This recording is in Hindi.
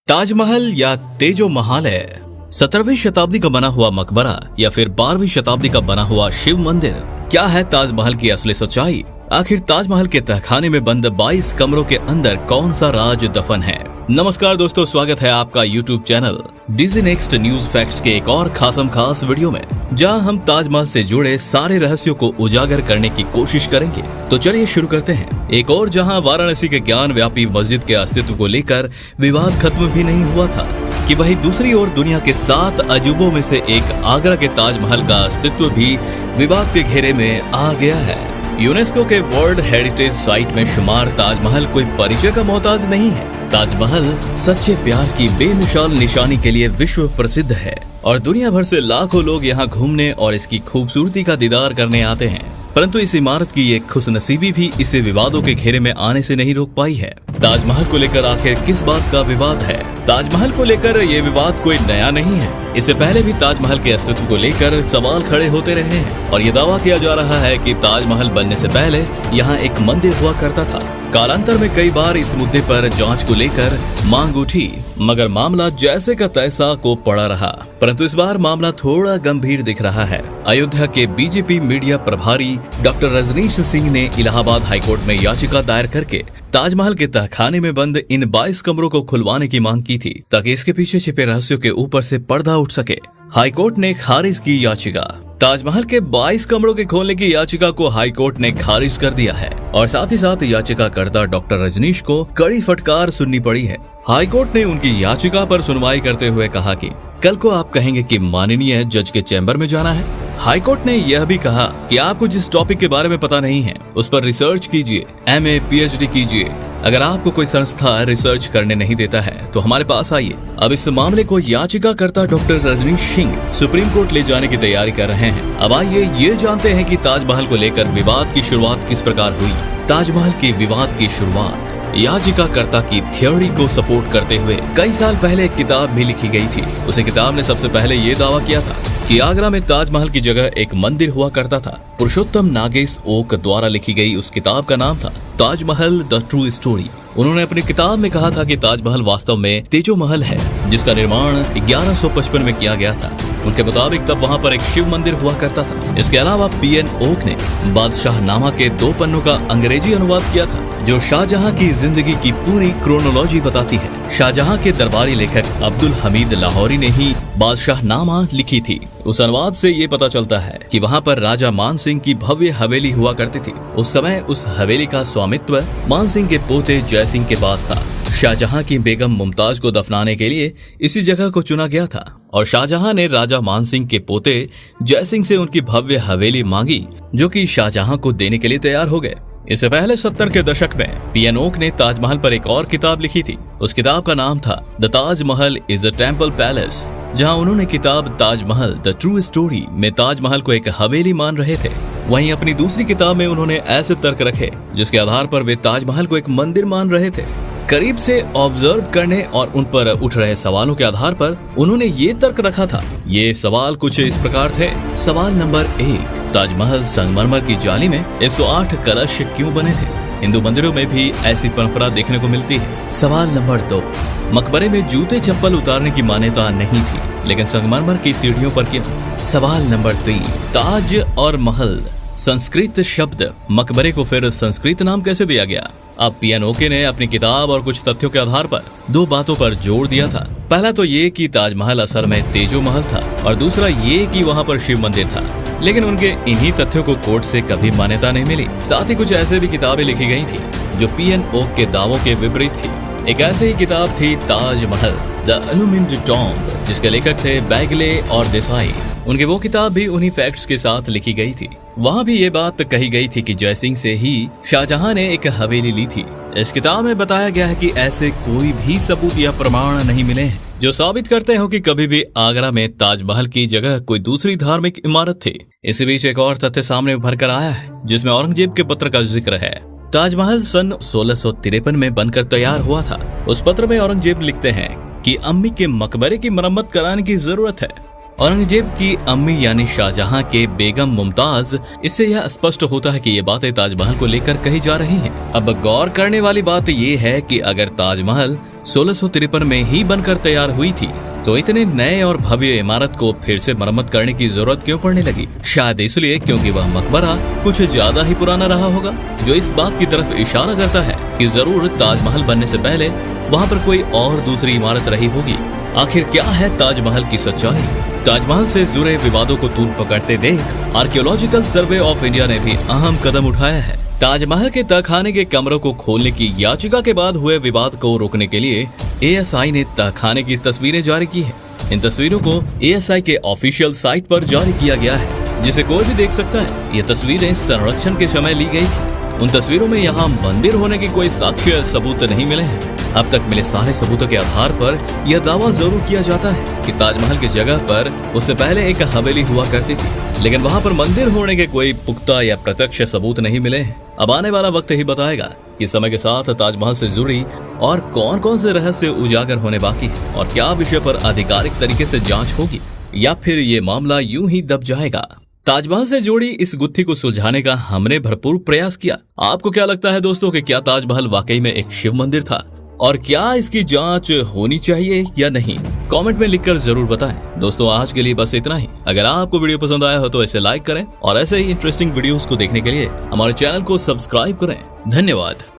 ताजमहल या तेजो महाल है 17वीं शताब्दी का बना हुआ मकबरा या फिर 12वीं शताब्दी का बना हुआ शिव मंदिर। क्या है ताजमहल की असली सच्चाई? आखिर ताजमहल के तहखाने में बंद 22 कमरों के अंदर कौन सा राज दफन है? नमस्कार दोस्तों, स्वागत है आपका YouTube channel DG next news facts के एक और खास वीडियो में, जहां हम ताजमहल से जुड़े सारे रहस्यों को उजागर करने की कोशिश करेंगे। तो चलिए शुरू करते हैं। एक और जहां वाराणसी के ज्ञान व्यापी मस्जिद के अस्तित्व को लेकर विवाद खत्म भी नहीं हुआ था, कि वही दूसरी ओर दुनिया के 7 अजूबों में से एक आगरा के ताजमहल का अस्तित्व भी विवाद के घेरे में आ गया है। यूनेस्को के वर्ल्ड हेरिटेज साइट में शुमार ताजमहल कोई परिचय का मोहताज नहीं है। ताजमहल सच्चे प्यार की बेमिसाल निशानी के लिए विश्व प्रसिद्ध है और दुनिया भर से लाखों लोग यहाँ घूमने और इसकी खूबसूरती का दीदार करने आते हैं। परंतु इस इमारत की ये खुशनसीबी भी इसे विवादों के घेरे में आने से नहीं रोक पाई है। ताजमहल को लेकर आखिर किस बात का विवाद है? ताजमहल को लेकर ये विवाद कोई नया नहीं है। इससे पहले भी ताजमहल के अस्तित्व को लेकर सवाल खड़े होते रहे हैं और ये दावा किया जा रहा है कि ताजमहल बनने से पहले यहाँ एक मंदिर हुआ करता था। कालांतर में कई बार इस मुद्दे पर जांच को लेकर मांग उठी, मगर मामला जैसे का तैसा को पड़ा रहा। परंतु इस बार मामला थोड़ा गंभीर दिख रहा है। अयोध्या के बीजेपी मीडिया प्रभारी डॉक्टर रजनीश सिंह ने इलाहाबाद हाईकोर्ट में याचिका दायर करके ताजमहल के तहखाने में बंद इन 22 कमरों को खुलवाने की मांग की थी, ताकि इसके पीछे छिपे रहस्यों के ऊपर से पर्दा उठ सके। हाईकोर्ट ने खारिज की याचिका। ताजमहल के 22 कमरों के खोलने की याचिका को हाईकोर्ट ने खारिज कर दिया है और साथ ही साथ याचिकाकर्ता डॉक्टर रजनीश को कड़ी फटकार सुननी पड़ी है। हाईकोर्ट ने उनकी याचिका पर सुनवाई करते हुए कहा कि कल को आप कहेंगे कि माननीय जज के चैम्बर में जाना है। हाईकोर्ट ने यह भी कहा कि आपको जिस टॉपिक के बारे में पता नहीं है उस पर रिसर्च कीजिए, MA PhD कीजिए। अगर आपको कोई संस्था रिसर्च करने नहीं देता है तो हमारे पास आइए। अब इस मामले को याचिकाकर्ता doctor Rajneesh Singh supreme court ले जाने की तैयारी कर रहे हैं। अब आइए ये जानते हैं कि ताजमहल को लेकर विवाद की शुरुआत किस प्रकार हुई। ताजमहल के विवाद की शुरुआत याचिकाकर्ता की थ्योरी को सपोर्ट करते हुए कई साल पहले एक किताब भी लिखी गई थी। उस किताब ने सबसे पहले ये दावा किया था कि आगरा में ताजमहल की जगह एक मंदिर हुआ करता था। पुरुषोत्तम नागेश ओक द्वारा लिखी गई उस किताब का नाम था ताजमहल द ट्रू स्टोरी। उन्होंने अपनी किताब में कहा था कि ताजमहल वास्तव में तेजो महल है, जिसका निर्माण 1155 में किया गया था। उनके मुताबिक तब वहाँ पर एक शिव मंदिर हुआ करता था। इसके अलावा PN ओक ने बादशाहनामा के 2 पन्नों का अंग्रेजी अनुवाद किया था, जो शाहजहां की जिंदगी की पूरी क्रोनोलॉजी बताती है। शाहजहां के दरबारी लेखक अब्दुल हमीद लाहौरी ने ही बादशाहनामा लिखी थी। उस अनुवाद से ये पता चलता है कि वहाँ पर राजा मान सिंह की भव्य हवेली हुआ करती थी। उस समय उस हवेली का स्वामित्व मान सिंह के पोते जय सिंह के पास था। शाहजहां की बेगम मुमताज को दफनाने के लिए इसी जगह को चुना गया था और शाहजहां ने राजा मान सिंह के पोते जय सिंह से उनकी भव्य हवेली मांगी, जो कि शाहजहां को देने के लिए तैयार हो गए। इससे पहले 70 के दशक में PN ओक ने ताजमहल पर एक और किताब लिखी थी। उस किताब का नाम था the Taj Mahal is a temple palace, जहां उन्होंने किताब ताजमहल द ट्रू स्टोरी में ताजमहल को एक हवेली मान रहे थे। वहीं अपनी दूसरी किताब में उन्होंने ऐसे तर्क रखे जिसके आधार पर वे ताजमहल को एक मंदिर मान रहे थे। करीब से ऑब्जर्व करने और उन पर उठ रहे सवालों के आधार पर उन्होंने ये तर्क रखा था। ये सवाल कुछ इस प्रकार थे। सवाल नंबर 1, ताजमहल संगमरमर की जाली में 108 कलश क्यों बने थे? हिंदू मंदिरों में भी ऐसी परंपरा देखने को मिलती है। सवाल नंबर 2, मकबरे में जूते चप्पल उतारने की मान्यता नहीं थी, लेकिन संगमरमर की सीढ़ियों पर क्यों? सवाल नंबर 3, ताज और महल संस्कृत शब्द, मकबरे को फिर संस्कृत नाम कैसे दिया गया? अब PN ओके ने अपनी किताब और कुछ तथ्यों के आधार पर 2 बातों पर जोर दिया था। पहला तो ये कि ताजमहल असल में तेजो महल था और दूसरा ये कि वहाँ पर शिव मंदिर था। लेकिन उनके इन्हीं तथ्यों को कोर्ट से कभी मान्यता नहीं मिली। साथ ही कुछ ऐसे भी किताबें लिखी गई थी जो PN ओक के दावों के विपरीत थी। एक ऐसे ही किताब थी ताजमहल द इल्यूमिनेटेड टॉम्ब, जिसके लेखक थे बैगले और देसाई। उनकी वो किताब भी उन्हीं फैक्ट्स के साथ लिखी गई थी। वहाँ भी ये बात कही गई थी कि जय सिंह से ही शाहजहां ने एक हवेली ली थी। इस किताब में बताया गया है कि ऐसे कोई भी सबूत या प्रमाण नहीं मिले हैं जो साबित करते हो कि कभी भी आगरा में ताजमहल की जगह कोई दूसरी धार्मिक इमारत थी। इसी बीच एक और तथ्य सामने उभर कर आया है, जिसमें औरंगजेब के पत्र का जिक्र है। ताजमहल सन 1653 में बनकर तैयार हुआ था। उस पत्र में औरंगजेब लिखते हैं कि अम्मी के मकबरे की मरम्मत कराने की जरूरत है। औरंगजेब की अम्मी यानी शाहजहां के बेगम मुमताज, इससे यह स्पष्ट होता है कि ये बातें ताजमहल को लेकर कही जा रही हैं। अब गौर करने वाली बात ये है कि अगर ताजमहल 1653 में ही बनकर तैयार हुई थी, तो इतने नए और भव्य इमारत को फिर से मरम्मत करने की जरूरत क्यों पड़ने लगी? शायद इसलिए क्योंकि वह मकबरा कुछ ज्यादा ही पुराना रहा होगा, जो इस बात की तरफ इशारा करता है कि जरूर ताजमहल बनने से पहले वहाँ पर कोई और दूसरी इमारत रही होगी। आखिर क्या है ताजमहल की सच्चाई? ताजमहल से जुड़े विवादों को तूल पकड़ते देख आर्कियोलॉजिकल सर्वे ऑफ इंडिया ने भी अहम कदम उठाया है। ताजमहल के तहखाने के कमरों को खोलने की याचिका के बाद हुए विवाद को रोकने के लिए ASI ने तहखाने की तस्वीरें जारी की है। इन तस्वीरों को ASI के ऑफिशियल साइट पर जारी किया गया है, जिसे कोई भी देख सकता है। ये तस्वीरें संरक्षण के समय ली गई थी। उन तस्वीरों में यहाँ मंदिर होने के कोई साक्ष्य सबूत नहीं मिले हैं। अब तक मिले सारे सबूतों के आधार पर यह दावा जरूर किया जाता है कि ताजमहल की जगह पर उससे पहले एक हवेली हुआ करती थी, लेकिन वहाँ पर मंदिर होने के कोई पुख्ता या प्रत्यक्ष सबूत नहीं मिले हैं। अब आने वाला वक्त ही बताएगा कि समय के साथ ताजमहल से जुड़ी और कौन कौन से रहस्य उजागर होने बाकी है, और क्या विषय पर आधिकारिक तरीके से जांच होगी, या फिर ये मामला यूं ही दब जाएगा। ताजमहल से जुड़ी इस गुत्थी को सुलझाने का हमने भरपूर प्रयास किया। आपको क्या लगता है दोस्तों कि क्या ताजमहल वाकई में एक शिव मंदिर था, और क्या इसकी जांच होनी चाहिए या नहीं? कमेंट में लिखकर जरूर बताएं। दोस्तों आज के लिए बस इतना ही। अगर आपको वीडियो पसंद आया हो तो इसे लाइक करें, और ऐसे ही इंटरेस्टिंग वीडियोस को देखने के लिए हमारे चैनल को सब्सक्राइब करें। धन्यवाद।